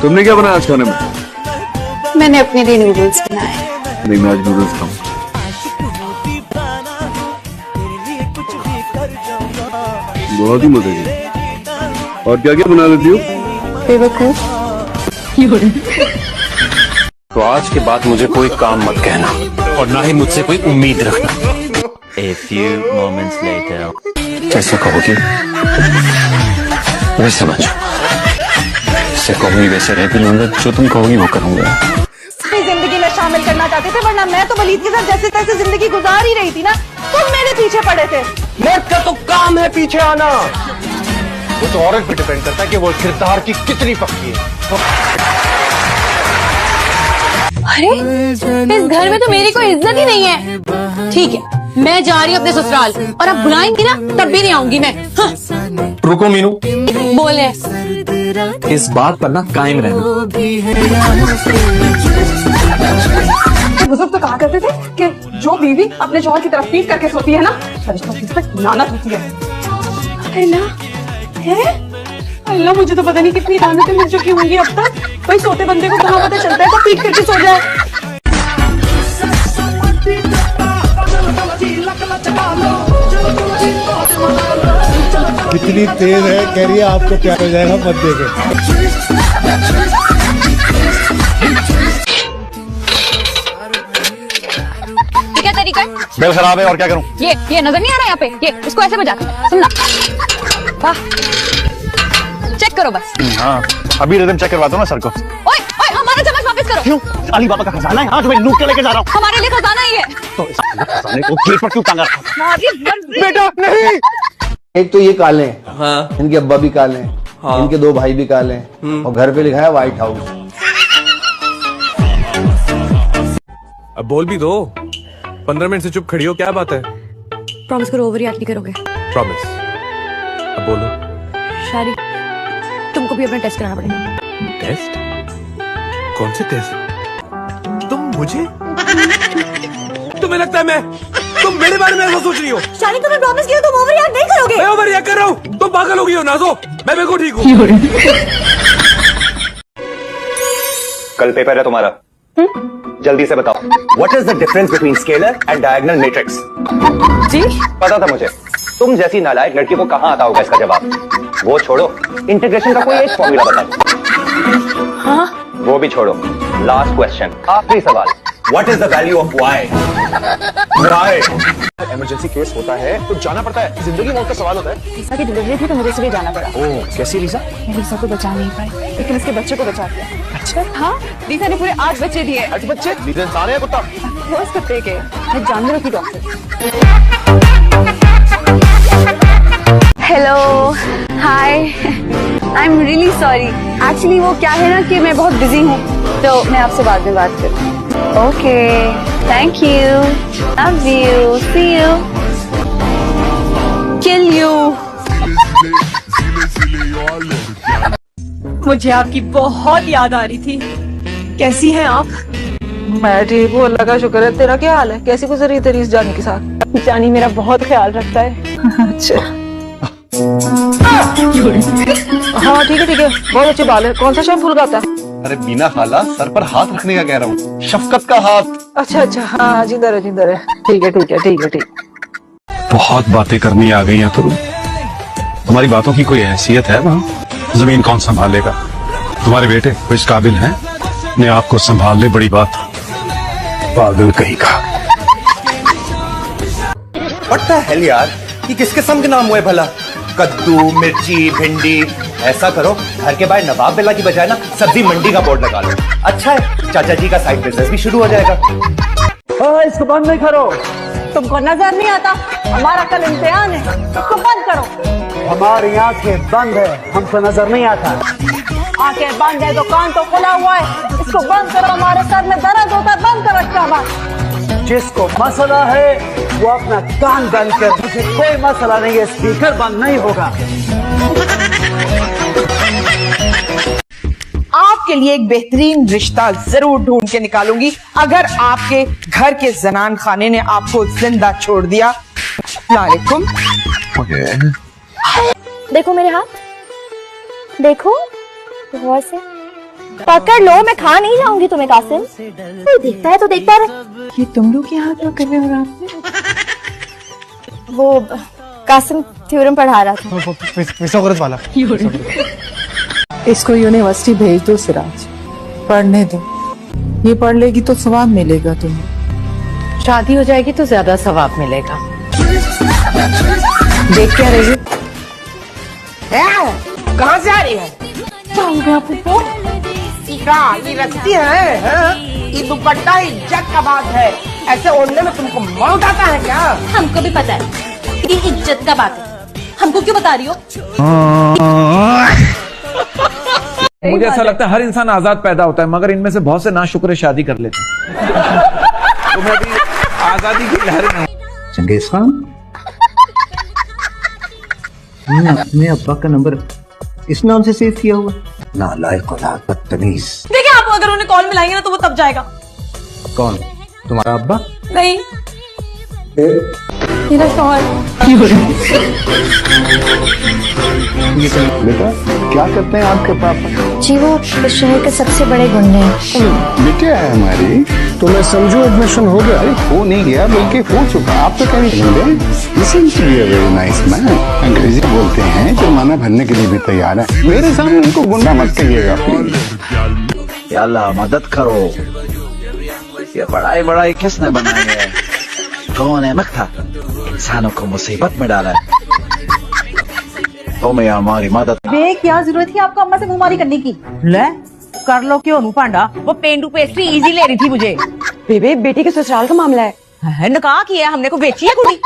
तुमने क्या बनाया आज खाने में? मैंने अपने लिए नूडल्स बनाए। नहीं, मैं आज नूडल्स खाऊं। बहुत ही मजे की। और क्या क्या बना लेती हो? बेवकूफ। तो आज के बाद मुझे कोई काम मत कहना और ना ही मुझसे कोई उम्मीद रखना। A few moments later. जैसा कहोगे वैसे समझो। जैसे कहोगी वैसे रह भी लूंगा, जो तुम कहोगी वो करूंगा। जिंदगी में शामिल करना चाहते थे, वरना मैं तो वलीद के साथ जैसे तैसे जिंदगी गुजार ही रही थी ना। तुम मेरे पीछे पड़े थे। मर्द का तो काम है पीछे आना। वो तो औरत पे डिपेंड करता है कि वो किरदार की कितनी पक्की है। अरे इस घर में तो मेरी कोई इज्जत ही नहीं है। ठीक है, मैं जा रही हूँ अपने ससुराल, और अब बुलाएंगी ना तब भी नहीं आऊंगी मैं। हाँ। रुको मीनू, बोले इस बात पर ना कायम रहना। बुजुर्ग तो कहा करते थे कि जो बीवी अपने शौहर की तरफ पीट करके सोती है ना, लानत होती है। अल्लाह है, अल्लाह मुझे तो पता नहीं कितनी लानतें मिल चुकी होंगी अब तक। कोई सोते बंदे को कहाँ पता चलता है तो पीट करके सो जाए। कितनी तेज है, कह रही है आपको प्यार हो जाएगा, मत देखे। क्या तरीका है? बेल खराब है और क्या करूं? ये नजर नहीं आ रहा यहाँ पे? ये इसको ऐसे बजा के सुनना। वाह, चेक करो बस। हाँ, अभी रिदम चेक करवाता हूँ ना सर को। ओए ओए, हमारा चम्मच वापस करो। क्यों? अली बाबा का खजाना है, हाँ, जो मैं लूट के लेके जा रहा हूँ। हमारे लिए खजाना ही है। तो इस खजाने को गेट पर क्यों टांगा रखा? बेटा नहीं। एक तो ये काले हैं, हाँ। इनके अब्बा भी काले हैं, हाँ। इनके दो भाई भी काले हैं, और घर पे लिखा है व्हाइट हाउस। अब बोल भी दो। 15 मिनट से चुप खड़ी हो, क्या बात है? प्रॉमिस करो, ओवर रिएक्ट नहीं करोगे। प्रॉमिस। अब बोलो। शारी, तुमको भी अपना टेस्ट कराना पड़ेगा। टेस्ट? कौन से टेस्ट? तुम मुझे? तुम्हें लगता है तुम मेरे बारे में ऐसा सोच रही हो? शानी, तुम्हें प्रॉमिस किया तुम ओवर रिएक्ट नहीं करोगे। मैं ओवर रिएक्ट कर रहा हूँ? तुम पागल हो गई हो नाज़ो। मैं बिल्कुल ठीक हूँ। कल पेपर है तुम्हारा, जल्दी से बताओ। What is the difference between scalar and diagonal matrix? जी पता था मुझे। तुम जैसी नालायक लड़की को कहाँ आता होगा इसका जवाब। वो छोड़ो, इंटीग्रेशन का कोई एक फॉर्मूला बताओ। हाँ, वो भी छोड़ो। लास्ट क्वेश्चन, आखिरी सवाल। What is the value of y? Emergency case होता है तो जाना पड़ता है, जिंदगी मौत का सवाल होता है। लीसा की डिलीवरी थी तो मुझे इसलिए जाना पड़ा। ओह, कैसी लीसा? मैं लीसा को बचा नहीं पाई, लेकिन उसके बच्चे को बचा दिया। अच्छा? हाँ, लीसा ने पूरे 8 बच्चे दिए। 8 बच्चे? लीसा इंसान है कुत्ता? रोज कुत्ते के, मैं जानवरों की doctor. Hello, hi, I am really sorry. Actually वो क्या है ना कि मैं बहुत बिजी हूँ, तो मैं आपसे बाद में बात करूँ। Okay, thank you, love you, see you, kill you. मुझे आपकी बहुत याद आ रही थी। कैसी हैं आप? मैं ठीक हूँ, अल्लाह का शुक्र है। तेरा क्या हाल है? कैसी गुजर रही तेरी इस जानी के साथ? जानी मेरा बहुत ख्याल रखता है। अच्छा, हाँ ठीक है, बहुत अच्छे बाल है। कौन सा शैम्पू लगाता है? अरे बीना खाला, सर पर हाथ रखने का कह रहा हूँ, शफकत का हाथ। अच्छा, हाँ, जिंदा रहे। ठीक है। बहुत बातें करनी आ गई हैं तुम। तुम्हारी बातों की कोई हैसियत है वहाँ? जमीन कौन संभालेगा? तुम्हारे बेटे वो इस काबिल हैं अपने आप को संभाल ले? बड़ी बात, पागल कहीं का। What the hell यार, ये किस किस्म के नाम हुए भला? कद्दू, मिर्ची, भिंडी। ऐसा करो, घर के बाहर नवाब बेला की बजाय ना सब्जी मंडी का बोर्ड लगा लो। अच्छा है, चाचा जी का साइड बिजनेस भी शुरू हो जाएगा। इसको बंद नहीं करो। तुमको नजर नहीं आता? हमारा कल इम्तिहान है, इसको बंद करो। हमारी आंखें बंद है, हमको नजर नहीं आता। आंखें बंद है तो कान तो खुला हुआ है, इसको बंद करो। हमारे सर में दर्द होता है, बंद करो इसका बात। जिसको मसला है वो अपना कान बंद कर। मुझे कोई मसला नहीं है, स्पीकर बंद नहीं होगा। आपके लिए एक बेहतरीन रिश्ता जरूर ढूंढ के निकालूंगी अगर आपके घर के जनान खाने ने आपको जिंदा छोड़ दिया। अस्सलामुअलैकुम। देखो मेरे हाथ, देखो गौर से। पकड़ लो, मैं खा नहीं जाऊंगी तुम्हें कासिम। कोई देखता है तो देखता रहे। ये तुम लोग यहाँ क्या कर रहे हो रात में? वो कासिम थ्योरम पढ़ा रहा था। फिसोगरस वाला। इसको यूनिवर्सिटी भेज दो सिराज, पढ़ने दो। ये पढ़ लेगी तो सवाब मिलेगा तुम्हें। शादी हो जाएगी तो ज्यादा सवाब मिलेगा। देख क्या रही है? कहाँ से आ रही है? ये रस्ती है, हाँ? ये दुपट्टा इज्जत का बात है। ऐसे ओढ़ने में तुमको मौत आता है क्या? हमको भी पता है ये इज्जत का बात है, हमको क्यों बता रही हो? मुझे ऐसा लगता है हर इंसान आजाद पैदा होता है, मगर इनमें से बहुत से नाशुक्र शादी कर लेते हैं। तो मैं भी आजादी की लहर में हूँ। चंगेज खान, अपने अब्बा का नंबर इस नाम से सेव किया हुआ। नालायक औलाद, बदतमीज। देखिए आप अगर उन्हें कॉल मिलाएंगे ना तो वो तब जाएगा। कौन? तुम्हारा अब्बा? नहीं, मेरा शौहर। बेटा क्या करते हैं आपके पापा? जी वो इस शहर के सबसे बड़े गुंडे हैं। बेटे है हमारी, तो मैं समझू एडमिशन हो गया। अरे हो नहीं गया बल्कि हो चुका। आप तो कह रहे वेरी नाइस मैन। अंग्रेजी बोलते हैं, जुर्माना भरने के लिए भी तैयार है। मेरे सामने उनको गुंडा मत कहिएगा प्लीज। या अल्लाह मदद करो। ये बड़ाई किसने बनाई है? कौन है मक्ता? इंसानों को मुसीबत में डाला है। तुम्हें हमारी मदद। क्या जरूरत थी आपको अम्मा से घुमारी करने की? ले कर लो क्यों नू पांडा, वो पेंडू पेस्ट्री इजी ले रही थी मुझे। बेबे बेटी के ससुराल का मामला है। निकाह किया हमने, को बेची है कुड़ी।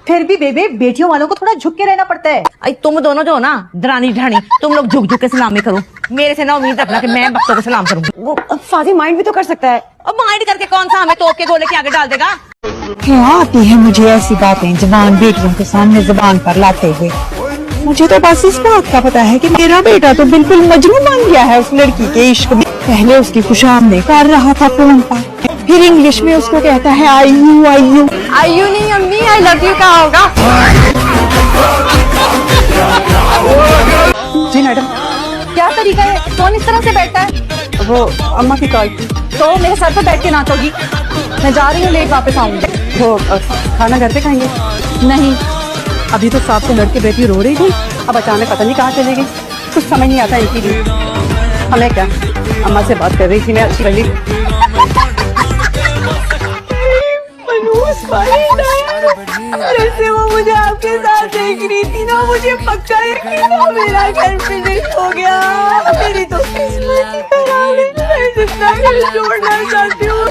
फिर भी बेबे बेटियों वालों को थोड़ा झुक के रहना पड़ता है। आई तुम दोनों जो हो ना दरानी ढाणी, तुम लोग झुक झुक के सलामी करो। मेरे से ना उम्मीद रखना कि मैं बच्चों को सलाम करूंगी। वो फादी माइंड भी तो कर सकता है। अब माइंड करके कौन सा हमें तोप के गोले के आगे डाल देगा? क्या आती है मुझे ऐसी बातें जवान बेटियों के सामने जुबान पर लाते हुए। मुझे तो बस इस बात का पता है कि मेरा बेटा तो बिल्कुल मजनू बन गया है उस लड़की के इश्क में। पहले उसकी खुशामदीद कर रहा था फोन पर, फिर इंग्लिश में उसको कहता है आई यू नहीं अम्मी, आई लव यू का होगा। जी मैडम। क्या तरीका है? कौन इस तरह से बैठता है? वो अम्मा की कॉल थी। तो मेरे सर पर बैठ के नाचोगी। मैं जा रही हूँ, लेट वापस आऊंगी। वो खाना घर पे खाएंगे? नहीं, अभी तो साथ से लड़के बेटी रो रही थी, अब अचानक पता नहीं कहाँ चली गई। कुछ समझ नहीं आता इनकी भी। हमें क्या, अम्मा से बात कर रही थी मैं अच्छी वाली। जैसे वो मुझे आपके साथ देख रही थी ना, मुझे पक्का यकीन था मेरा घर फिनिश हो गया। मेरी तो किस्मत ही खराब है। मैं जितना घर छोड़ना चाहती हूँ